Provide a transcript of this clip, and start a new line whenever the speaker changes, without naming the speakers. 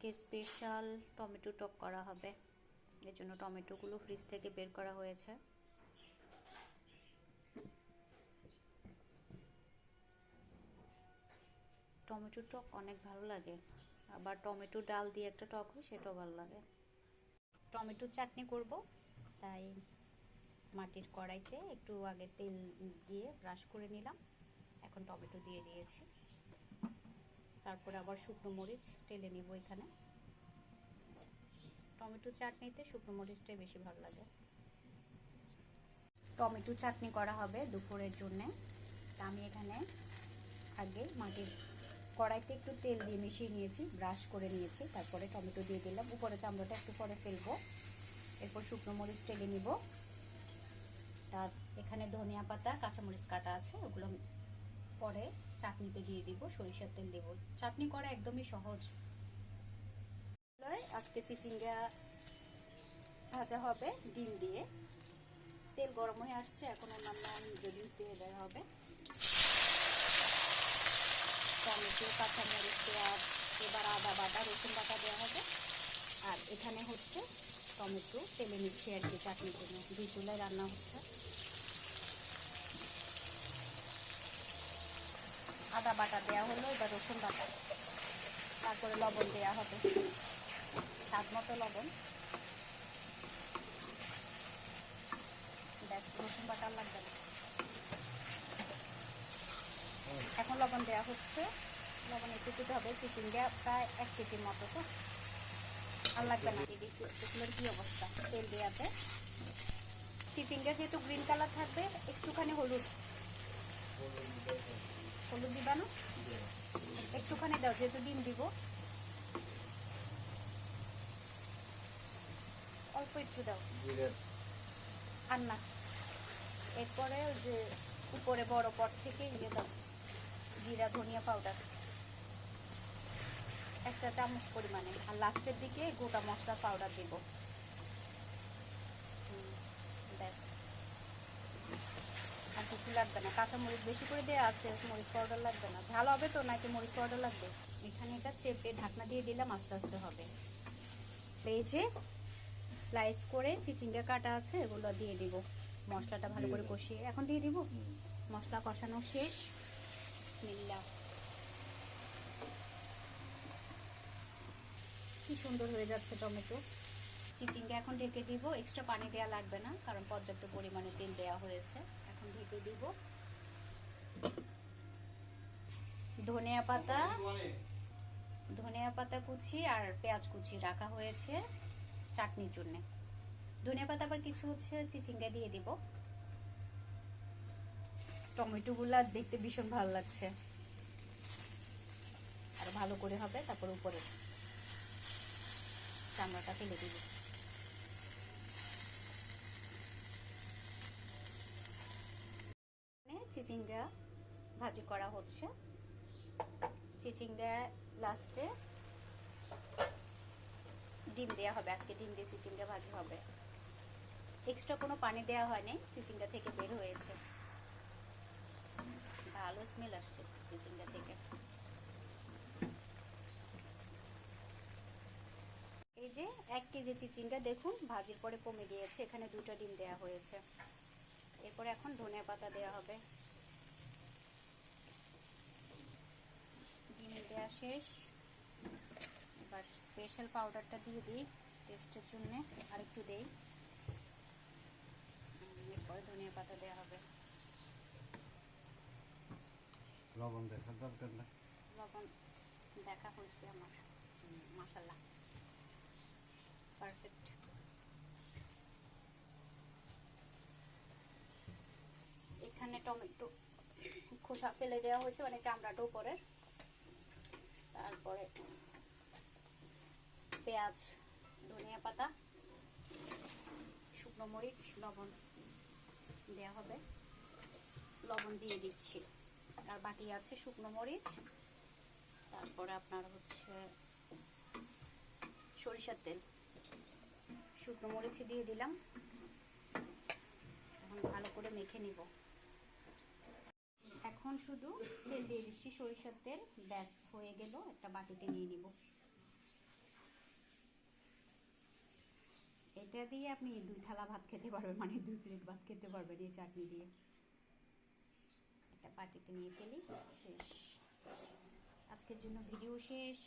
আজকে special tomato টক করা হবে, এর জন্য টমেটোগুলো ফ্রিজ থেকে বের করা হয়েছে। টমেটো টক অনেক ভালো লাগে, আবার টমেটো ডাল দিয়ে একটা টক হয়, সেটাও ভালো লাগে। টমেটো চাটনি করব, তাই মাটির কড়াইতে একটু আগে তেল দিয়ে ব্রাশ করে নিলাম। এখন টমেটো দিয়ে দিয়েছি, তারপরে আবার শুকনো মরিচ টেলে নিব। এখানে টমেটো চাটনিতে শুকনো মরিচটাই বেশি ভালো লাগে। টমেটো চাটনি করা হবে দুপুরের জন্য। আমি এখানে আগে মাটির কড়াইতে একটু তেল দিয়ে মিশিয়ে নিয়েছি, ব্রাশ করে নিয়েছি, তারপরে টমেটো দিয়ে দিলাম। উপরে চামড়াটা একটু পরে ফেলবো, এরপর শুকনো মরিচ টেলে নিব। তার এখানে ধনিয়া পাতা, কাঁচামরিচ কাটা আছে, ওগুলো পরে চাটনিতে দিয়ে দিব। সরিষার তেল দেব। চাটনি করা একদমই সহজ। আজকে চিচিঙ্গা ভাজা হবে ডিম দিয়ে। তেল গরম হয়ে আসছে, এখন অন্যান্য ইনগ্রেডিয়েন্টস দিয়ে দেওয়া হবে। টমেটো, কাঁচামরিচ, পেঁয়াজ, এবার আদা বাটা, রসুন বাটা দেওয়া হবে। আর এখানে হচ্ছে টমেটো তেলে নিচ্ছি আর কি, চাটনির জন্য। দুই চুলায় রান্না হচ্ছে। আদা বাটা দেওয়া হলো, এবার রসুন বাটা, তারপরে লবণ দেওয়া হবে, স্বাদ মতো লবণ। ব্যাস, রসুন বাটা লাগবে না। এখন লবণ দেওয়া হচ্ছে, লবণ একটু দিতে হবে। চিচিঙ্গা প্রায় 1 কেজির মতো, তো আর লাগবে না। এগুলোর কি অবস্থা তেল দেওয়াতে। চিচিঙ্গা যেহেতু গ্রিন কালার থাকবে, একটুখানি হলুদ দিবা না? একটুখানি দাও, যেহেতু ডিম দিব। অল্প একটু দাও, আর না। এরপরে ওই যে উপরে বড় পট থেকে ইয়ে দাও, জিরা ধনিয়া পাউডার 1 চা চামচ পরিমাণে। আর লাস্টের দিকে গোটা মশলা পাউডার দিব। ব্যাস, আর কিছু লাগবে না। কাঁচামরিচ বেশি করে দেওয়া আছে, মরিচ পাউডার লাগবে না। ঝাল হবে তো, নাকি মরিচ পাউডার লাগবে? এখানে এটা চেপে ঢাকনা দিয়ে দিলাম, আস্তে আস্তে হবে। এই যে স্লাইস করে চিচিঙ্গা কাটা আছে, এগুলো দিয়ে দিব। মশলাটা ভালো করে কষিয়ে এখন দিয়ে দিব। মশলা কষানো শেষ। বিসমিল্লাহ। কি সুন্দর হয়ে যাচ্ছে টমেটো। চিচিঙ্গা এখন ঢেকে দিব। এক্সট্রা পানি দেওয়া লাগবে না, কারণ পর্যাপ্ত পরিমাণে তেল দেওয়া হয়েছে। এখন ঢেকে দিব। ধনিয়া পাতা কুচি আর পেঁয়াজ কুচি রাখা হয়েছে চাটনির জন্য। ধনিয়া পাতা আবার কিছু হচ্ছে চিচিঙ্গা দিয়ে দিব। টমেটো গুলা দেখতে ভীষণ ভালো লাগছে, আর ভালো করে হবে। তারপর উপরে চামড়াটা ফেলে দিব। চিচিঙ্গা ভাজি করা হচ্ছে। চিচিঙ্গা লাস্টে ডিম দেওয়া হবে। আজকে ডিম দিয়ে চিচিঙ্গা ভাজি হবে। এক্সট্রা কোনো পানি দেওয়া হয়নি, চিচিঙ্গা থেকে বের হয়েছে। ভালো স্মেল আসছে চিচিঙ্গা থেকে। এই যে 1 কেজি চিচিঙ্গা দেখুন ভাজির পরে কমে গিয়েছে। এখানে 2টা ডিম দেওয়া হয়েছে। এরপরে এখন ধনিয়া পাতা দেওয়া হবে। ডিম দেওয়া শেষ। এবার স্পেশাল পাউডারটা দিয়ে দিই টেস্টের জন্য, আর একটু দেই। এরপরে ধনিয়া পাতা দেওয়া হবে।
লবণ দেখার দরকার না,
লবণ দেখা হয়েছে আমার। মাশাআল্লাহ, পারফেক্ট। এখানে টমেটো খোসা ফেলে দেওয়া হয়েছে, মানে চামড়াটা উপরে। তারপরে পেঁয়াজ, ধনিয়া পাতা, শুকনো মরিচ, লবণ দেওয়া হবে। লবণ দিয়ে দিচ্ছি। আর বাকি আছে শুকনো মরিচ, তারপরে আপনার হচ্ছে সরিষার তেল। শুকনো মরিচ দিয়ে দিলাম। এখন ভালো করে মেখে নিব। এখন শুধু তেল দিয়ে দিচ্ছি, সরিষার তেল। ব্যাস হয়ে গেল। একটা বাটিতে নিয়ে নিব। এটা দিয়ে আপনি 2 থালা ভাত খেতে পারবেন, মানে 2 প্লেট ভাত খেতে পারবেন এই চাটনি দিয়ে। একটা পাটিতে নিয়ে ফেলি, শেষ। আজকের জন্য ভিডিও শেষ।